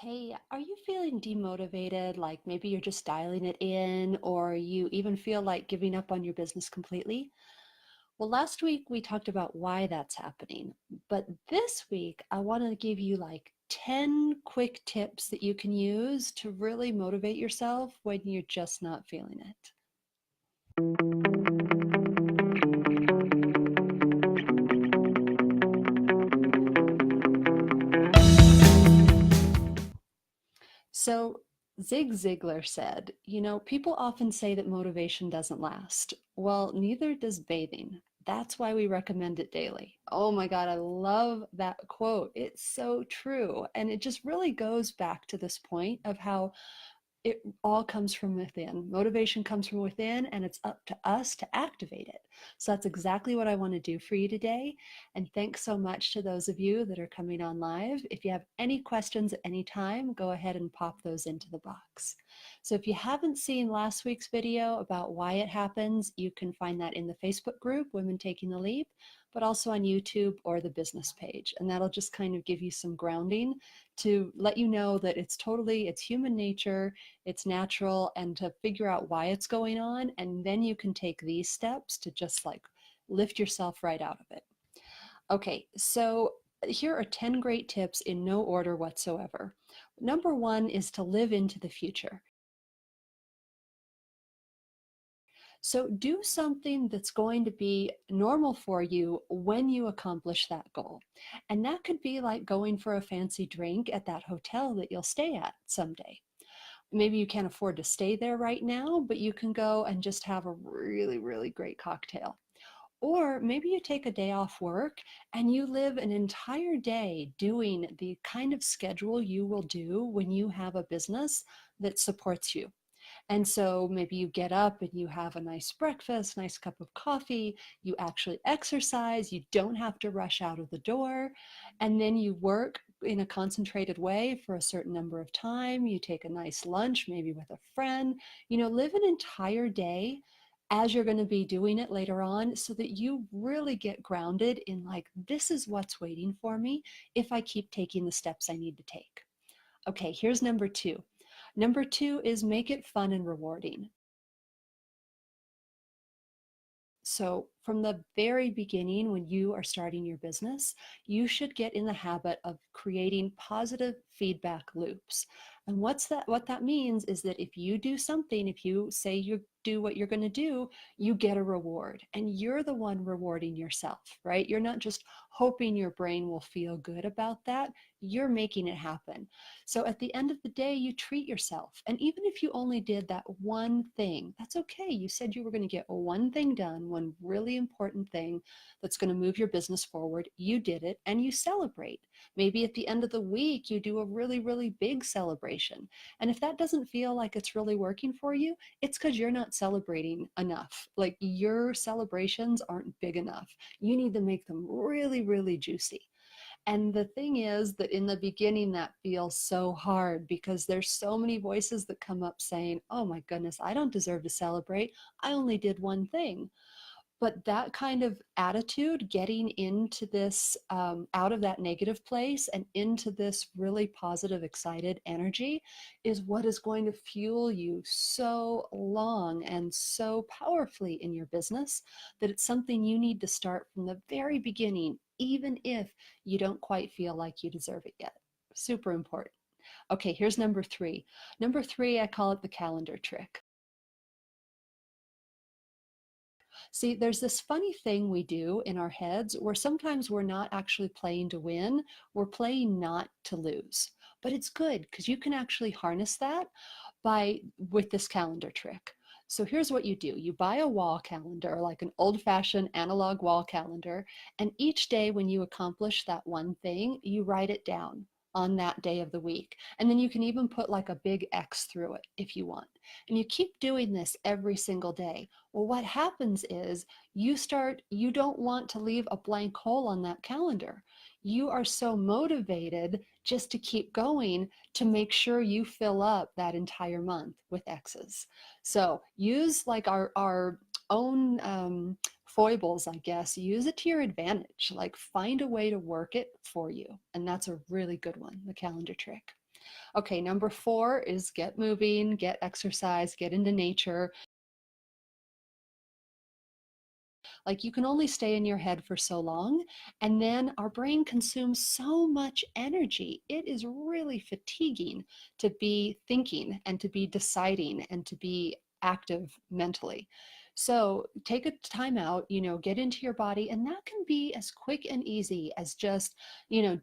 Hey, are you feeling demotivated? Like maybe you're just dialing it in, or you even feel like giving up on your business completely? Well, last week we talked about why that's happening. But this week, I want to give you like 10 quick tips that you can use to really motivate yourself when you're just not feeling it. So, Zig Ziglar said, people often say that motivation doesn't last. Well, neither does bathing. That's why we recommend it daily. Oh my God, I love that quote. It's so true. And it just really goes back to this point of how it all comes from within. Motivation comes from within, and it's up to us to activate it. So that's exactly what I want to do for you today. And thanks so much to those of you that are coming on live. If you have any questions at any time, go ahead and pop those into the box. So if you haven't seen last week's video about why it happens, you can find that in the Facebook group, Women Taking the Leap, but also on YouTube or the business page. And that'll just kind of give you some grounding to let you know that it's human nature, it's natural, and to figure out why it's going on. And then you can take these steps to just like lift yourself right out of it. Okay, so here are 10 great tips in no order whatsoever. Number one is to live into the future. So do something that's going to be normal for you when you accomplish that goal. And that could be like going for a fancy drink at that hotel that you'll stay at someday. Maybe you can't afford to stay there right now, but you can go and just have a really, really great cocktail. Or maybe you take a day off work and you live an entire day doing the kind of schedule you will do when you have a business that supports you. And so maybe you get up and you have a nice breakfast, nice cup of coffee, you actually exercise, you don't have to rush out of the door, and then you work in a concentrated way for a certain number of time. You take a nice lunch, maybe with a friend, live an entire day as you're going to be doing it later on so that you really get grounded in like, this is what's waiting for me if I keep taking the steps I need to take. Okay, here's number two. Number two is make it fun and rewarding. So from the very beginning, when you are starting your business, you should get in the habit of creating positive feedback loops. And what that means is that if you do something, if you say you do what you're going to do, you get a reward and you're the one rewarding yourself, right? You're not just hoping your brain will feel good about that. You're making it happen. So at the end of the day, you treat yourself. And even if you only did that one thing, that's okay. You said you were going to get one thing done, one really important thing that's going to move your business forward. You did it and you celebrate. Maybe at the end of the week, you do a really, really big celebration. And if that doesn't feel like it's really working for you, it's because you're not celebrating enough. Like your celebrations aren't big enough. You need to make them really, really juicy. And the thing is that in the beginning, that feels so hard because there's so many voices that come up saying, oh my goodness, I don't deserve to celebrate. I only did one thing. But that kind of attitude, getting into this, out of that negative place and into this really positive, excited energy is what is going to fuel you so long and so powerfully in your business that it's something you need to start from the very beginning, even if you don't quite feel like you deserve it yet. Super important. Okay, here's number three. Number three, I call it the calendar trick. See, there's this funny thing we do in our heads where sometimes we're not actually playing to win, we're playing not to lose. But it's good because you can actually harness that with this calendar trick. So here's what you do. You buy a wall calendar, like an old-fashioned analog wall calendar, and each day when you accomplish that one thing, you write it down on that day of the week. And then you can even put like a big X through it if you want. And you keep doing this every single day. Well, what happens is you don't want to leave a blank hole on that calendar. You are so motivated just to keep going to make sure you fill up that entire month with X's. So use like our own foibles, I guess, use it to your advantage. Like find a way to work it for you. And that's a really good one, the calendar trick. Okay, number four is get moving, get exercise, get into nature. Like you can only stay in your head for so long, and then our brain consumes so much energy. It is really fatiguing to be thinking and to be deciding and to be active mentally. So take a time out, get into your body, and that can be as quick and easy as just,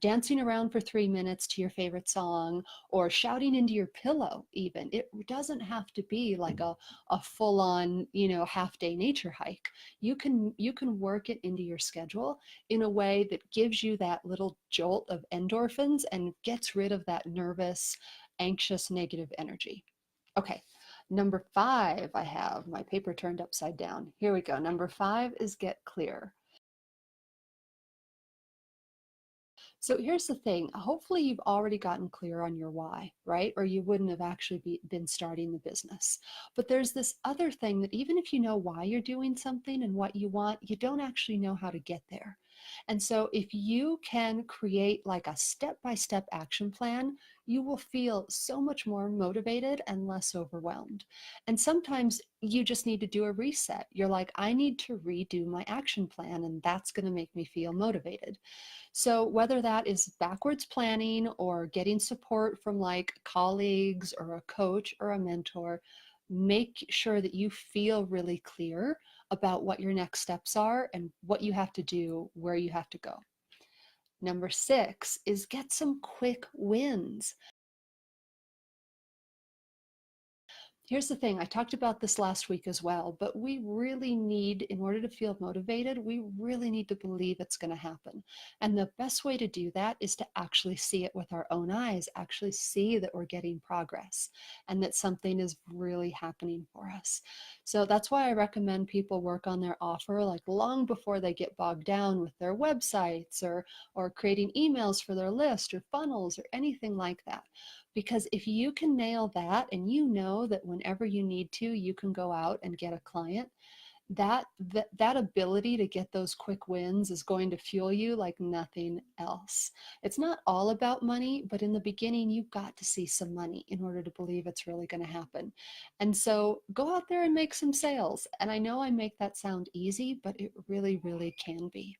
dancing around for 3 minutes to your favorite song or shouting into your pillow, even. It doesn't have to be like a full on, half day nature hike. You can work it into your schedule in a way that gives you that little jolt of endorphins and gets rid of that nervous, anxious, negative energy. Okay, number five, I have my paper turned upside down. Here we go. Number five is get clear. So here's the thing. Hopefully you've already gotten clear on your why, right? Or you wouldn't have actually been starting the business. But there's this other thing that even if you know why you're doing something and what you want, you don't actually know how to get there. And so if you can create like a step-by-step action plan, you will feel so much more motivated and less overwhelmed. And sometimes you just need to do a reset. You're like, I need to redo my action plan, and that's going to make me feel motivated. So whether that is backwards planning or getting support from like colleagues or a coach or a mentor, make sure that you feel really clear about what your next steps are and what you have to do, where you have to go. Number six is get some quick wins. Here's the thing, I talked about this last week as well, but we really need, in order to feel motivated, we really need to believe it's going to happen. And the best way to do that is to actually see it with our own eyes, actually see that we're getting progress and that something is really happening for us. So that's why I recommend people work on their offer like long before they get bogged down with their websites or creating emails for their list or funnels or anything like that. Because if you can nail that and you know that whenever you need to, you can go out and get a client, that ability to get those quick wins is going to fuel you like nothing else. It's not all about money, but in the beginning, you've got to see some money in order to believe it's really going to happen. And so go out there and make some sales. And I know I make that sound easy, but it really, really can be.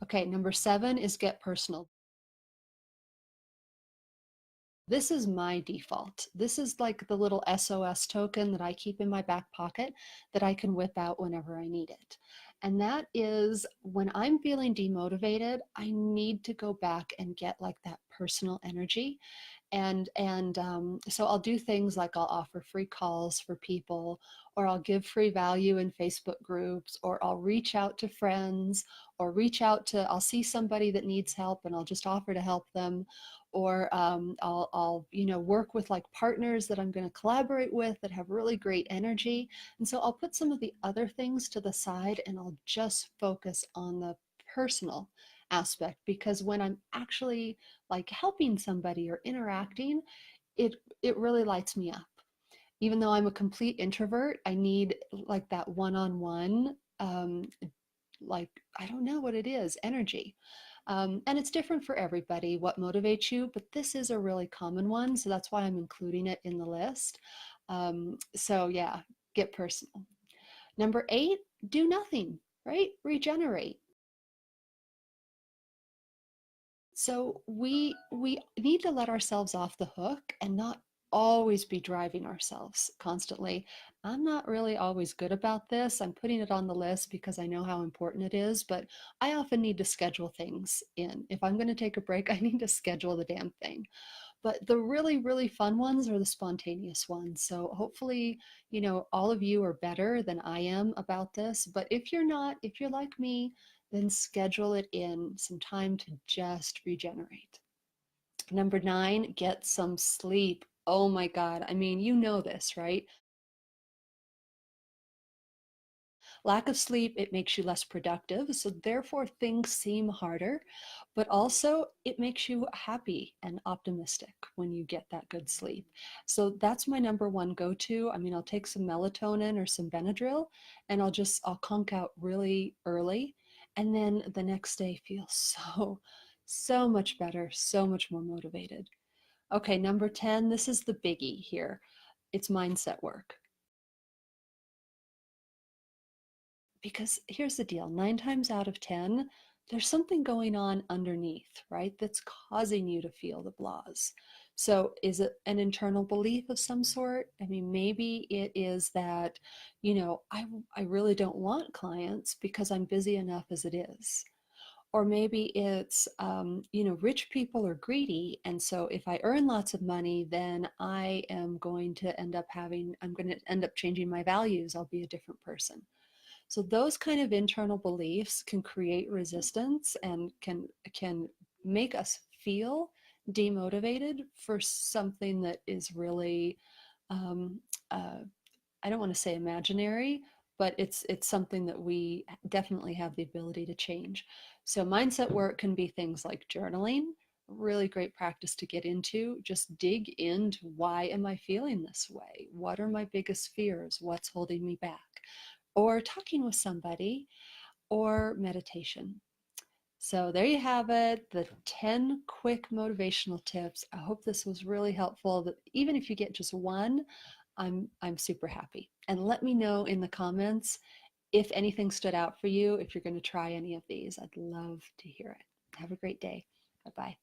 Okay, number seven is get personal. This is my default. This is like the little SOS token that I keep in my back pocket that I can whip out whenever I need it. And that is when I'm feeling demotivated, I need to go back and get like that personal energy. And so I'll do things like I'll offer free calls for people, or I'll give free value in Facebook groups, or I'll reach out to friends, or I'll see somebody that needs help and I'll just offer to help them, or I'll work with like partners that I'm going to collaborate with that have really great energy. And so I'll put some of the other things to the side and I'll just focus on the personal aspect, because when I'm actually like helping somebody or interacting, it really lights me up. Even though I'm a complete introvert, I need like that one-on-one, like, I don't know what it is, energy. And it's different for everybody what motivates you, but this is a really common one, so that's why I'm including it in the list. So yeah, get personal. Number eight, do nothing, right? Regenerate. So we need to let ourselves off the hook and not always be driving ourselves constantly. I'm not really always good about this. I'm putting it on the list because I know how important it is, but I often need to schedule things in. If I'm going to take a break, I need to schedule the damn thing. But the really, really fun ones are the spontaneous ones. So hopefully, all of you are better than I am about this. But if you're not, if you're like me, then schedule it in some time to just regenerate. Number nine, get some sleep. Oh my God. I mean, you know this, right? Lack of sleep, it makes you less productive, so therefore things seem harder, but also it makes you happy and optimistic when you get that good sleep. So that's my number one go-to. I mean, I'll take some melatonin or some Benadryl and I'll conk out really early, and then the next day feels so much better, so much more motivated. Okay, number 10, this is the biggie here. It's mindset work. Because here's the deal, 9 times out of 10, there's something going on underneath, right? That's causing you to feel the blahs. So is it an internal belief of some sort? I mean, maybe it is that, I really don't want clients because I'm busy enough as it is. Or maybe it's, rich people are greedy. And so if I earn lots of money, then I'm going to end up changing my values. I'll be a different person. So those kind of internal beliefs can create resistance and can make us feel demotivated for something that is really, um, uh, I don't want to say imaginary, but it's something that we definitely have the ability to change. So mindset work can be things like journaling, really great practice to get into. Just dig into, why am I feeling this way? What are my biggest fears? What's holding me back? Or talking with somebody, or meditation. So there you have it, the 10 quick motivational tips. I hope this was really helpful. That even if you get just one, I'm super happy. And let me know in the comments if anything stood out for you, if you're going to try any of these. I'd love to hear it. Have a great day. Bye-bye.